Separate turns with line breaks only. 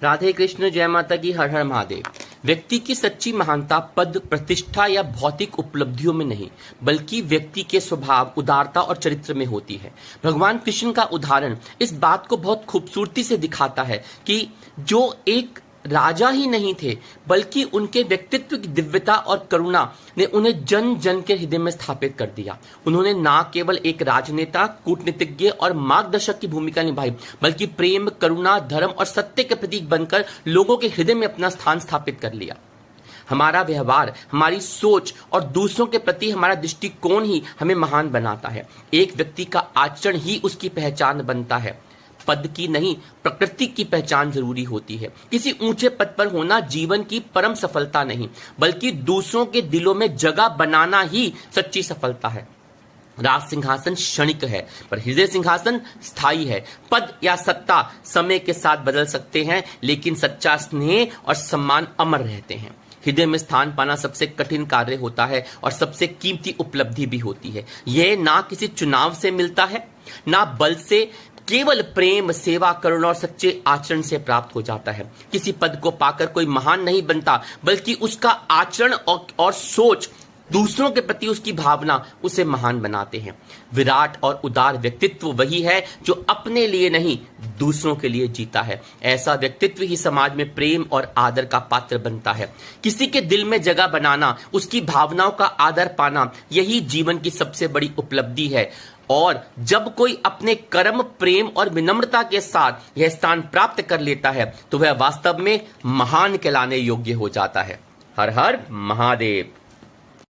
राधे कृष्ण, जय माता की, हर हर महादेव। व्यक्ति की सच्ची महानता पद, प्रतिष्ठा या भौतिक उपलब्धियों में नहीं, बल्कि व्यक्ति के स्वभाव, उदारता और चरित्र में होती है। भगवान कृष्ण का उदाहरण इस बात को बहुत खूबसूरती से दिखाता है कि जो एक राजा ही नहीं थे, बल्कि उनके व्यक्तित्व की दिव्यता और करुणा ने उन्हें जन जन के हृदय में स्थापित कर दिया। उन्होंने न केवल एक राजनेता, कूटनीतिज्ञ और मार्गदर्शक की भूमिका निभाई, बल्कि प्रेम, करुणा, धर्म और सत्य के प्रतीक बनकर लोगों के हृदय में अपना स्थान स्थापित कर लिया। हमारा व्यवहार, हमारी सोच और दूसरों के प्रति हमारा दृष्टिकोण ही हमें महान बनाता है। एक व्यक्ति का आचरण ही उसकी पहचान बनता है। पद की नहीं, प्रकृति की पहचान जरूरी होती है। किसी ऊंचे पद पर होना जीवन की परम सफलता नहीं, बल्कि दूसरों के दिलों में जगह बनाना ही सच्ची सफलता है। राज सिंहासन क्षणिक है, पर हृदय सिंहासन स्थायी है। पद या सत्ता समय के साथ बदल सकते हैं, लेकिन सच्चा स्नेह और सम्मान अमर रहते हैं। हृदय में स्थान पाना सबसे कठिन कार्य होता है और सबसे कीमती उपलब्धि भी होती है। यह ना किसी चुनाव से मिलता है, ना बल से, केवल प्रेम, सेवा, करुणा और सच्चे आचरण से प्राप्त हो जाता है। किसी पद को पाकर कोई महान नहीं बनता, बल्कि उसका आचरण और सोच, दूसरों के प्रति उसकी भावना उसे महान बनाते हैं। विराट और उदार व्यक्तित्व वही है जो अपने लिए नहीं, दूसरों के लिए जीता है। ऐसा व्यक्तित्व ही समाज में प्रेम और आदर का पात्र बनता है। किसी के दिल में जगह बनाना, उसकी भावनाओं का आदर पाना, यही जीवन की सबसे बड़ी उपलब्धि है। और जब कोई अपने कर्म, प्रेम और विनम्रता के साथ यह स्थान प्राप्त कर लेता है, तो वह वास्तव में महान कहलाने योग्य हो जाता है। हर हर महादेव।